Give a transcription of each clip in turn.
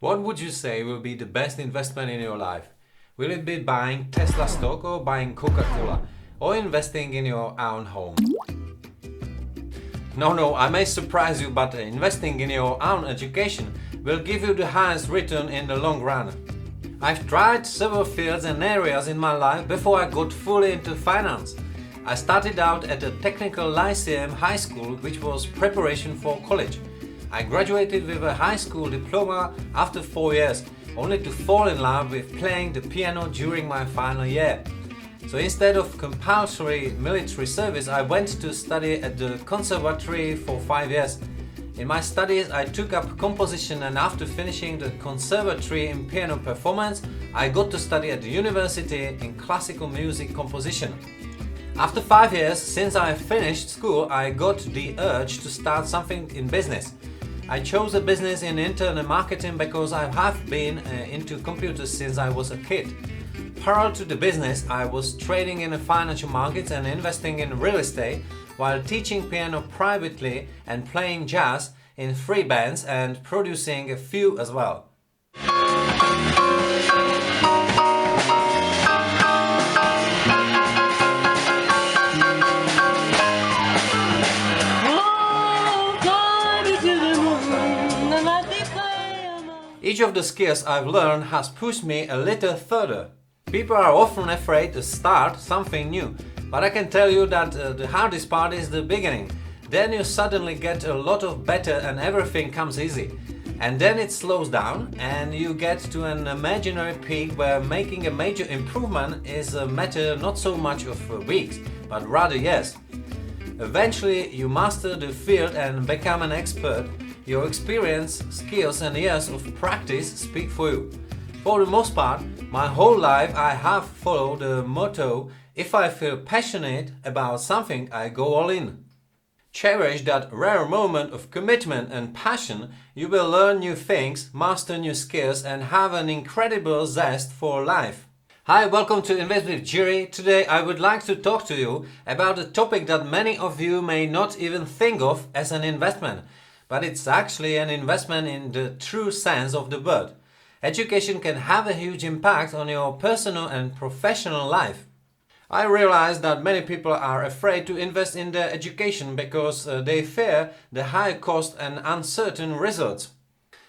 What would you say will be the best investment in your life? Will it be buying Tesla stock or buying Coca-Cola or investing in your own home? No, I may surprise you, but investing in your own education will give you the highest return in the long run. I've tried several fields and areas in my life before I got fully into finance. I started out at a technical lyceum high school, which was preparation for college. I graduated with a high school diploma after 4 years, only to fall in love with playing the piano during my final year. So instead of compulsory military service, I went to study at the conservatory for 5 years. In my studies, I took up composition, and after finishing the conservatory in piano performance, I got to study at the university in classical music composition. After 5 years since I finished school, I got the urge to start something in business. I chose a business in internet marketing because I have been into computers since I was a kid. Parallel to the business, I was trading in the financial markets and investing in real estate while teaching piano privately and playing jazz in free bands and producing a few as well. Each of the skills I've learned has pushed me a little further. People are often afraid to start something new, but I can tell you that the hardest part is the beginning. Then you suddenly get a lot of better and everything comes easy. And then it slows down and you get to an imaginary peak where making a major improvement is a matter not so much of weeks, but rather years. Eventually you master the field and become an expert. Your experience, skills and years of practice speak for you. For the most part, my whole life I have followed the motto, if I feel passionate about something, I go all in. Cherish that rare moment of commitment and passion. You will learn new things, master new skills and have an incredible zest for life. Hi, welcome to Invest with Jiri. Today I would like to talk to you about a topic that many of you may not even think of as an investment. But it's actually an investment in the true sense of the word. Education can have a huge impact on your personal and professional life. I realize that many people are afraid to invest in their education because they fear the high cost and uncertain results.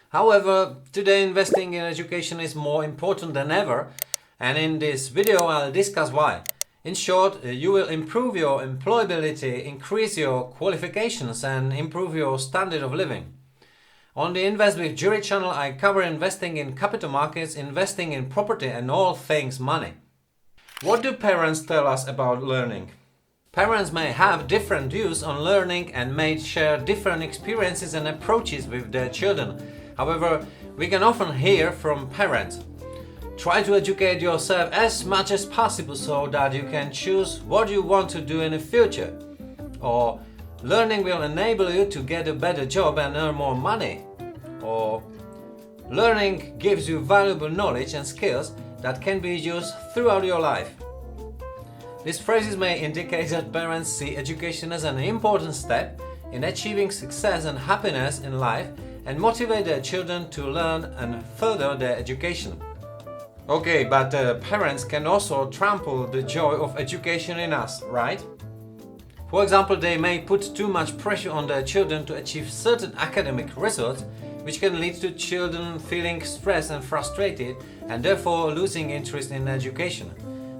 However, today investing in education is more important than ever, and in this video I'll discuss why. In short, you will improve your employability, increase your qualifications and improve your standard of living. On the Invest with Jiri channel, I cover investing in capital markets, investing in property and all things money. What do parents tell us about learning? Parents may have different views on learning and may share different experiences and approaches with their children. However, we can often hear from parents: try to educate yourself as much as possible so that you can choose what you want to do in the future. Or learning will enable you to get a better job and earn more money. Or learning gives you valuable knowledge and skills that can be used throughout your life. These phrases may indicate that parents see education as an important step in achieving success and happiness in life and motivate their children to learn and further their education. Okay, but parents can also trample the joy of education in us, right? For example, they may put too much pressure on their children to achieve certain academic results, which can lead to children feeling stressed and frustrated and therefore losing interest in education.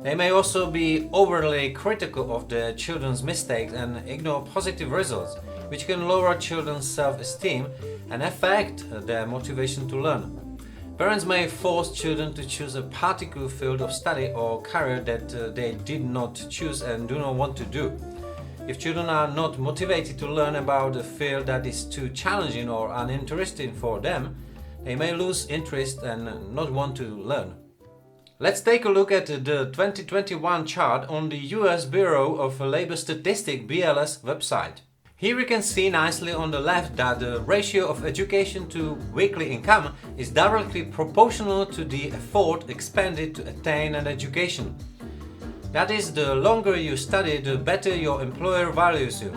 They may also be overly critical of their children's mistakes and ignore positive results, which can lower children's self-esteem and affect their motivation to learn. Parents may force children to choose a particular field of study or career that they did not choose and do not want to do. If children are not motivated to learn about a field that is too challenging or uninteresting for them, they may lose interest and not want to learn. Let's take a look at the 2021 chart on the US Bureau of Labor Statistics BLS website. Here we can see nicely on the left that the ratio of education to weekly income is directly proportional to the effort expended to attain an education. That is, the longer you study, the better your employer values you.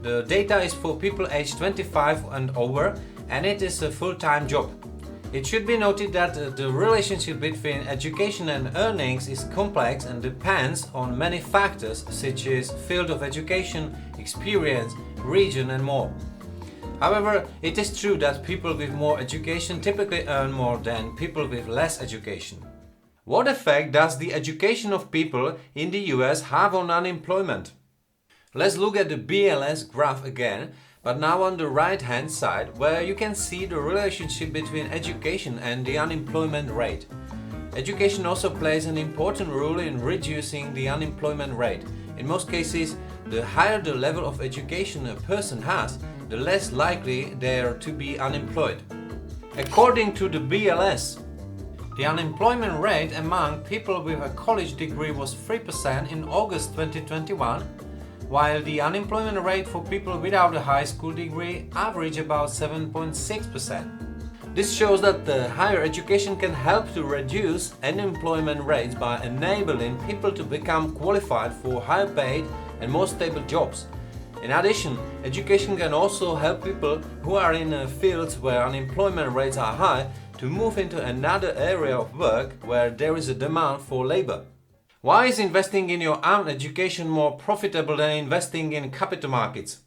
The data is for people aged 25 and over, and it is a full-time job. It should be noted that the relationship between education and earnings is complex and depends on many factors such as field of education, experience, region and more. However, it is true that people with more education typically earn more than people with less education. What effect does the education of people in the US have on unemployment? Let's look at the BLS graph again, but now on the right hand side, where you can see the relationship between education and the unemployment rate. Education also plays an important role in reducing the unemployment rate. In most cases, the higher the level of education a person has, the less likely they are to be unemployed. According to the BLS, the unemployment rate among people with a college degree was 3% in August 2021, while the unemployment rate for people without a high school degree averaged about 7.6%. This shows that the higher education can help to reduce unemployment rates by enabling people to become qualified for higher paid and more stable jobs. In addition, education can also help people who are in fields where unemployment rates are high to move into another area of work where there is a demand for labor. Why is investing in your own education more profitable than investing in capital markets?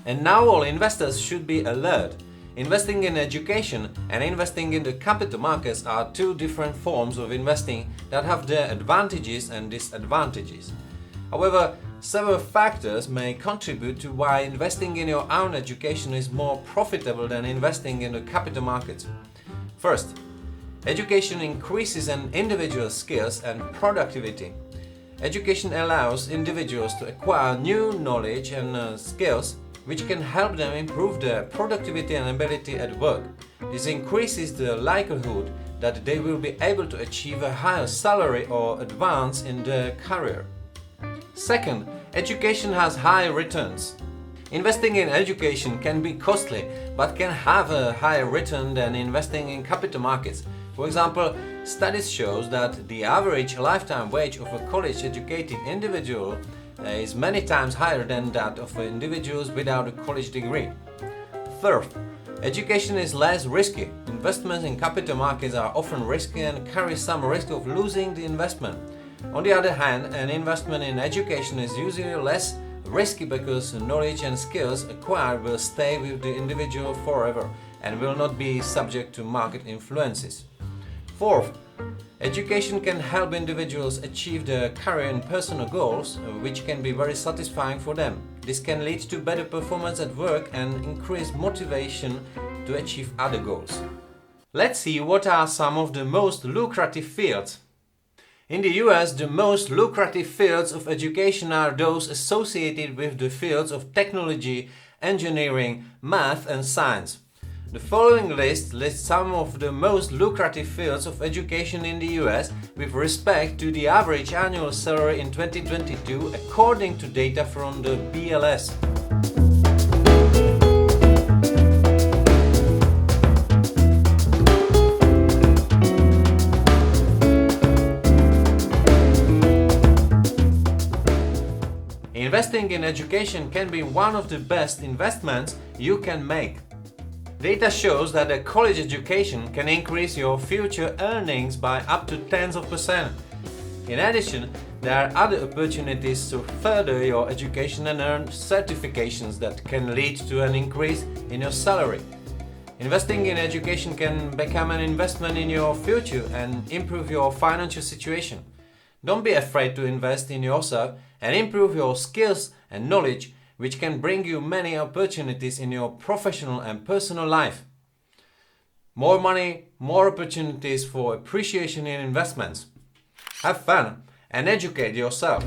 And now all investors should be alert. Investing in education and investing in the capital markets are two different forms of investing that have their advantages and disadvantages. However, several factors may contribute to why investing in your own education is more profitable than investing in the capital markets. First, education increases an individual's skills and productivity. Education allows individuals to acquire new knowledge and skills which can help them improve their productivity and ability at work. This increases the likelihood that they will be able to achieve a higher salary or advance in their career. Second, education has high returns. Investing in education can be costly, but can have a higher return than investing in capital markets. For example, studies show that the average lifetime wage of a college-educated individual is many times higher than that of individuals without a college degree. Third, education is less risky. Investments in capital markets are often risky and carry some risk of losing the investment. On the other hand, an investment in education is usually less risky because knowledge and skills acquired will stay with the individual forever and will not be subject to market influences. Fourth, education can help individuals achieve their career and personal goals, which can be very satisfying for them. This can lead to better performance at work and increase motivation to achieve other goals. Let's see what are some of the most lucrative fields. In the US, the most lucrative fields of education are those associated with the fields of technology, engineering, math and science. The following list lists some of the most lucrative fields of education in the US with respect to the average annual salary in 2022 according to data from the BLS. Investing in education can be one of the best investments you can make. Data shows that a college education can increase your future earnings by up to tens of percent. In addition, there are other opportunities to further your education and earn certifications that can lead to an increase in your salary. Investing in education can become an investment in your future and improve your financial situation. Don't be afraid to invest in yourself and improve your skills and knowledge, which can bring you many opportunities in your professional and personal life. More money, more opportunities for appreciation in investments. Have fun and educate yourself.